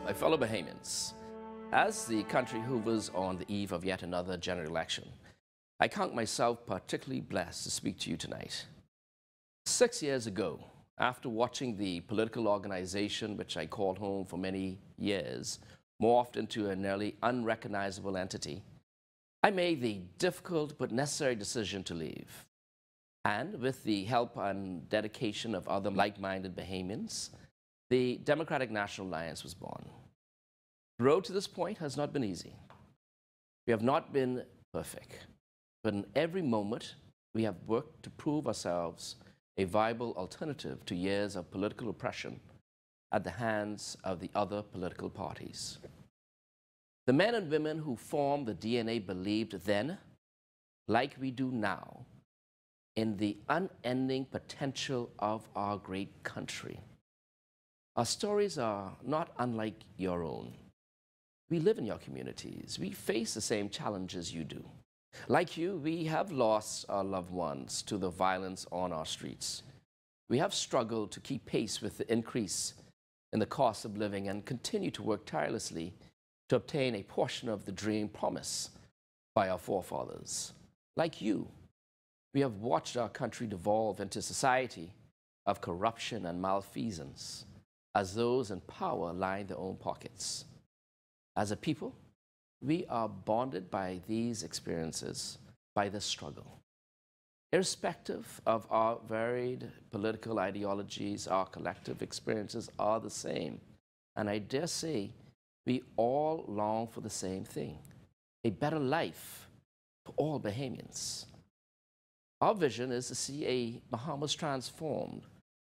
My fellow Bahamians, as the country hovers on the eve of yet another general election, I count myself particularly blessed to speak to you tonight. 6 years ago, after watching the political organization which I called home for many years morphed into a nearly unrecognizable entity, I made the difficult but necessary decision to leave. And with the help and dedication of other like-minded Bahamians, the Democratic National Alliance was born. The road to this point has not been easy. We have not been perfect, but in every moment we have worked to prove ourselves a viable alternative to years of political oppression at the hands of the other political parties. The men and women who formed the DNA believed then, like we do now, in the unending potential of our great country. Our stories are not unlike your own. We live in your communities. We face the same challenges you do. Like you, we have lost our loved ones to the violence on our streets. We have struggled to keep pace with the increase in the cost of living and continue to work tirelessly to obtain a portion of the dream promised by our forefathers. Like you, we have watched our country devolve into a society of corruption and malfeasance as those in power line their own pockets. As a people, we are bonded by these experiences, by this struggle. Irrespective of our varied political ideologies, our collective experiences are the same. And I dare say, we all long for the same thing, a better life for all Bahamians. Our vision is to see a Bahamas transformed,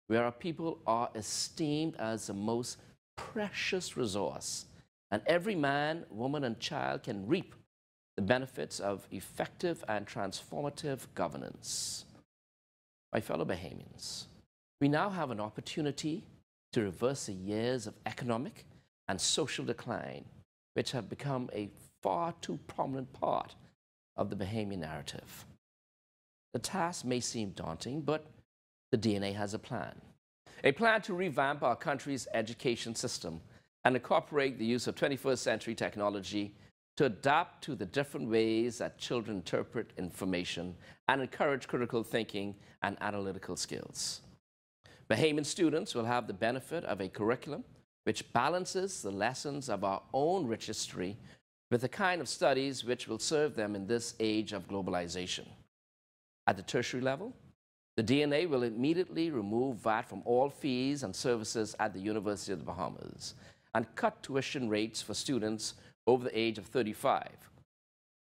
where our people are esteemed as the most precious resource, and every man, woman, and child can reap the benefits of effective and transformative governance. My fellow Bahamians, we now have an opportunity to reverse the years of economic and social decline, which have become a far too prominent part of the Bahamian narrative. The task may seem daunting, but the DNA has a plan to revamp our country's education system and incorporate the use of 21st century technology to adapt to the different ways that children interpret information and encourage critical thinking and analytical skills. Bahamian students will have the benefit of a curriculum which balances the lessons of our own rich history with the kind of studies which will serve them in this age of globalization. At the tertiary level, the DNA will immediately remove VAT from all fees and services at the University of the Bahamas and cut tuition rates for students over the age of 35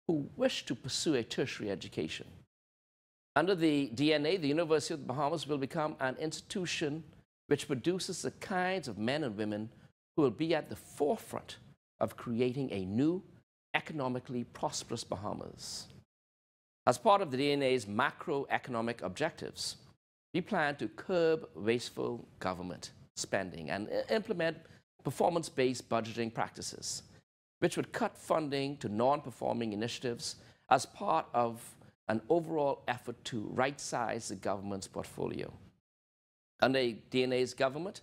who wish to pursue a tertiary education. Under the DNA, the University of the Bahamas will become an institution which produces the kinds of men and women who will be at the forefront of creating a new, economically prosperous Bahamas. As part of the DNA's macroeconomic objectives, we plan to curb wasteful government spending and implement performance-based budgeting practices, which would cut funding to non-performing initiatives as part of an overall effort to right-size the government's portfolio. Under DNA's government,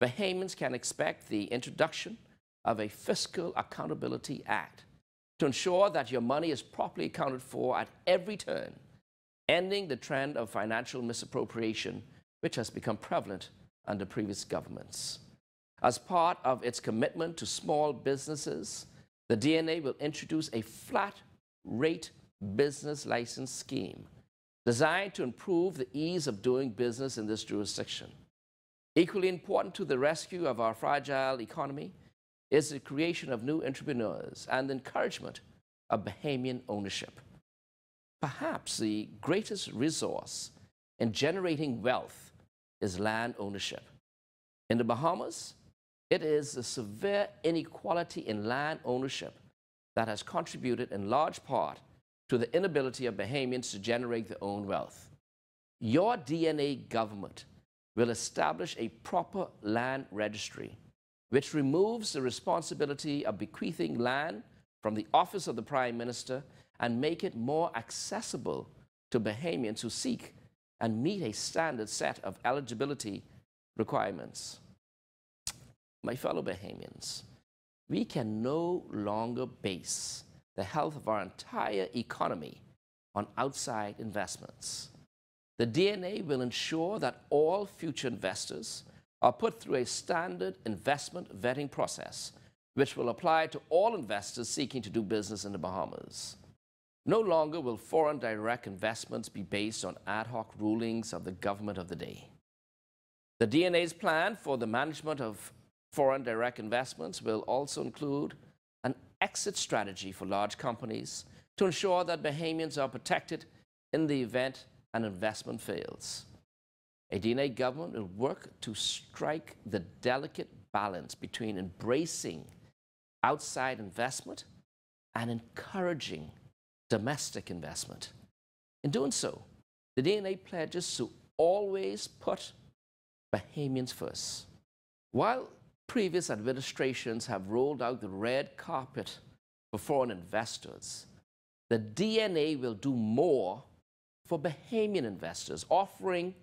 Bahamians can expect the introduction of a Fiscal Accountability Act to ensure that your money is properly accounted for at every turn, ending the trend of financial misappropriation which has become prevalent under previous governments. As part of its commitment to small businesses, the DNA will introduce a flat-rate business license scheme designed to improve the ease of doing business in this jurisdiction. Equally important to the rescue of our fragile economy is the creation of new entrepreneurs and the encouragement of Bahamian ownership. Perhaps the greatest resource in generating wealth is land ownership. In the Bahamas, it is the severe inequality in land ownership that has contributed in large part to the inability of Bahamians to generate their own wealth. Your DNA government will establish a proper land registry which removes the responsibility of bequeathing land from the office of the Prime Minister and make it more accessible to Bahamians who seek and meet a standard set of eligibility requirements. My fellow Bahamians, we can no longer base the health of our entire economy on outside investments. The DNA will ensure that all future investors are put through a standard investment vetting process, which will apply to all investors seeking to do business in the Bahamas. No longer will foreign direct investments be based on ad hoc rulings of the government of the day. The DNA's plan for the management of foreign direct investments will also include an exit strategy for large companies to ensure that Bahamians are protected in the event an investment fails. A DNA government will work to strike the delicate balance between embracing outside investment and encouraging domestic investment. In doing so, the DNA pledges to always put Bahamians first. While previous administrations have rolled out the red carpet for foreign investors, the DNA will do more for Bahamian investors, offering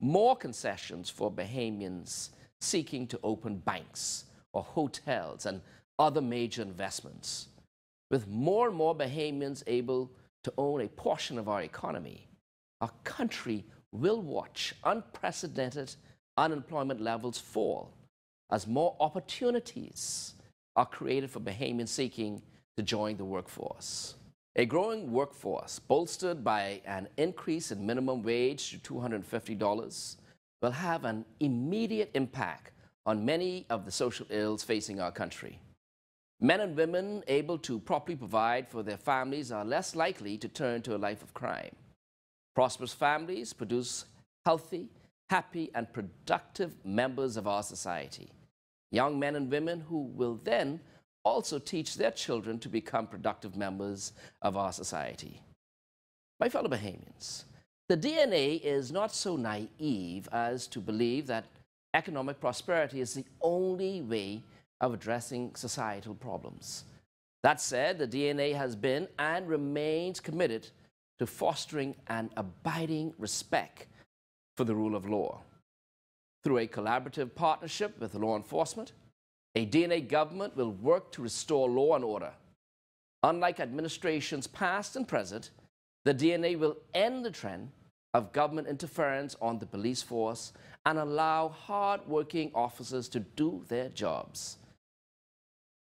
more concessions for Bahamians seeking to open banks or hotels and other major investments. With more and more Bahamians able to own a portion of our economy, our country will watch unprecedented unemployment levels fall as more opportunities are created for Bahamians seeking to join the workforce. A growing workforce, bolstered by an increase in minimum wage to $250, will have an immediate impact on many of the social ills facing our country. Men and women able to properly provide for their families are less likely to turn to a life of crime. Prosperous families produce healthy, happy, and productive members of our society. Young men and women who will then also teach their children to become productive members of our society. My fellow Bahamians, the DNA is not so naive as to believe that economic prosperity is the only way of addressing societal problems. That said, the DNA has been and remains committed to fostering an abiding respect for the rule of law. Through a collaborative partnership with law enforcement, a DNA government will work to restore law and order. Unlike administrations past and present, the DNA will end the trend of government interference on the police force and allow hard-working officers to do their jobs.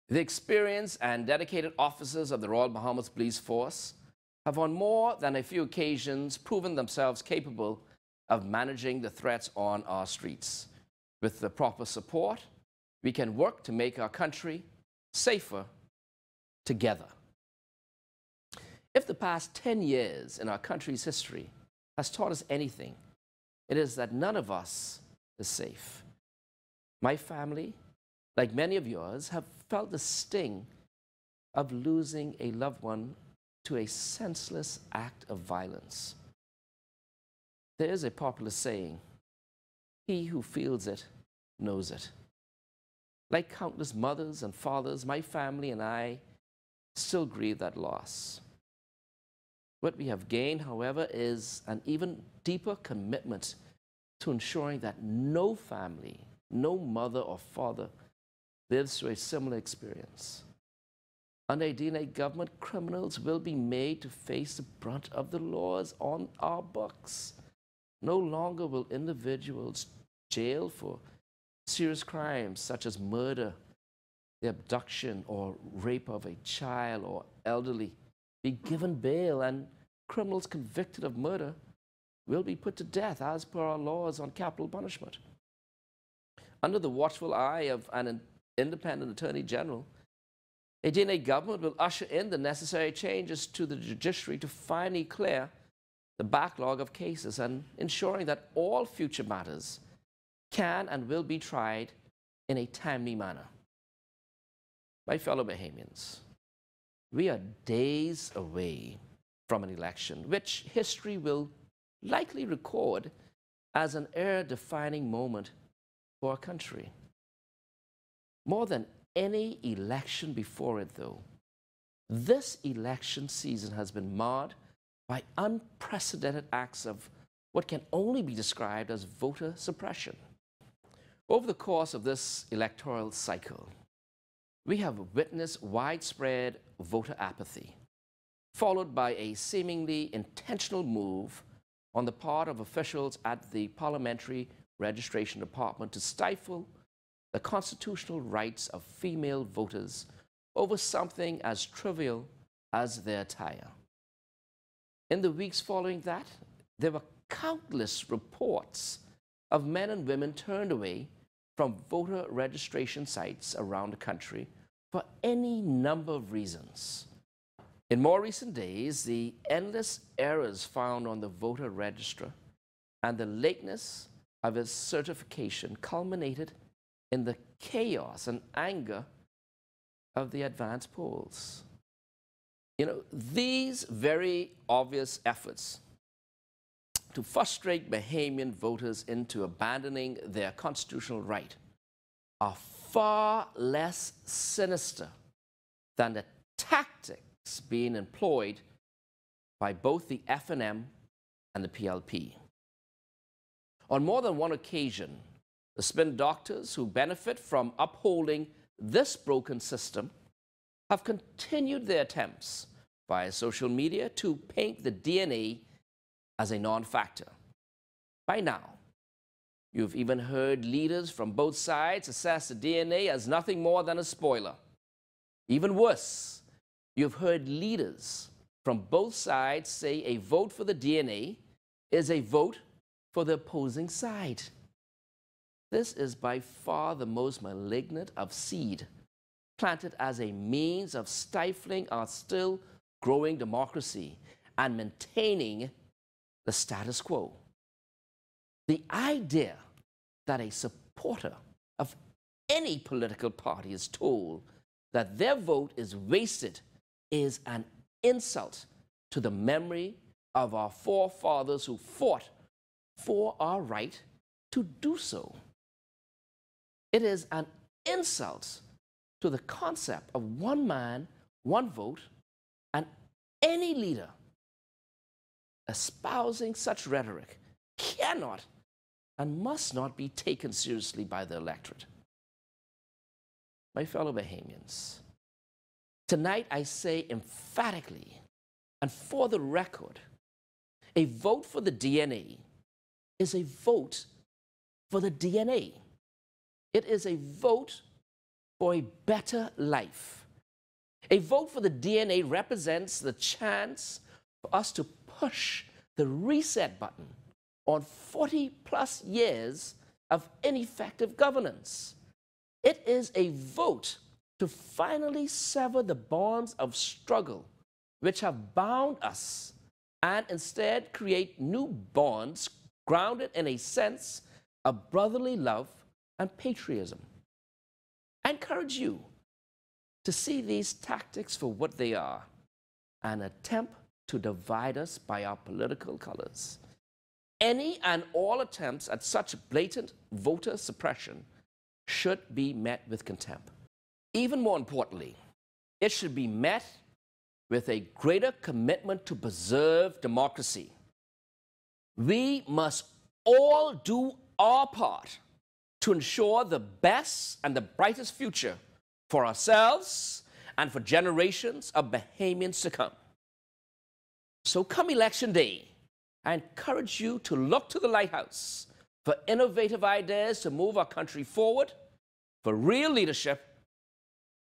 The experienced and dedicated officers of the Royal Bahamas Police Force have on more than a few occasions proven themselves capable of managing the threats on our streets. With the proper support, we can work to make our country safer together. If the past 10 years in our country's history has taught us anything, it is that none of us is safe. My family, like many of yours, have felt the sting of losing a loved one to a senseless act of violence. There is a popular saying, "He who feels it knows it." Like countless mothers and fathers, my family and I still grieve that loss. What we have gained, however, is an even deeper commitment to ensuring that no family, no mother or father lives through a similar experience. Under a DNA government, criminals will be made to face the brunt of the laws on our books. No longer will individuals jailed for serious crimes such as murder, the abduction or rape of a child or elderly be given bail, and criminals convicted of murder will be put to death as per our laws on capital punishment. Under the watchful eye of an independent Attorney General, a DNA government will usher in the necessary changes to the judiciary to finally clear the backlog of cases and ensuring that all future matters can and will be tried in a timely manner. My fellow Bahamians, we are days away from an election, which history will likely record as an era-defining moment for our country. More than any election before it, though, this election season has been marred by unprecedented acts of what can only be described as voter suppression. Over the course of this electoral cycle, we have witnessed widespread voter apathy, followed by a seemingly intentional move on the part of officials at the Parliamentary Registration Department to stifle the constitutional rights of female voters over something as trivial as their attire. In the weeks following that, there were countless reports of men and women turned away from voter registration sites around the country for any number of reasons. In more recent days, the endless errors found on the voter register and the lateness of its certification culminated in the chaos and anger of the advance polls. You know, these very obvious efforts to frustrate Bahamian voters into abandoning their constitutional right are far less sinister than the tactics being employed by both the FNM and the PLP. On more than one occasion, the spin doctors who benefit from upholding this broken system have continued their attempts via social media to paint the DNA as a non-factor. By now, you've even heard leaders from both sides assess the DNA as nothing more than a spoiler. Even worse, you've heard leaders from both sides say a vote for the DNA is a vote for the opposing side. This is by far the most malignant of seed, planted as a means of stifling our still growing democracy and maintaining the status quo. The idea that a supporter of any political party is told that their vote is wasted is an insult to the memory of our forefathers who fought for our right to do so. It is an insult to the concept of one man, one vote, and any leader espousing such rhetoric cannot and must not be taken seriously by the electorate. My fellow Bahamians, tonight I say emphatically and for the record, a vote for the DNA is a vote for the DNA. It is a vote for a better life. A vote for the DNA represents the chance for us to push the reset button on 40+ years of ineffective governance. It is a vote to finally sever the bonds of struggle which have bound us and instead create new bonds grounded in a sense of brotherly love and patriotism. I encourage you to see these tactics for what they are, an attempt to divide us by our political colors. Any and all attempts at such blatant voter suppression should be met with contempt. Even more importantly, it should be met with a greater commitment to preserve democracy. We must all do our part to ensure the best and the brightest future for ourselves and for generations of Bahamians to come. So come election day, I encourage you to look to the Lighthouse for innovative ideas to move our country forward, for real leadership,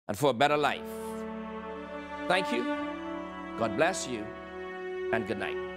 and for a better life. Thank you, God bless you, and good night.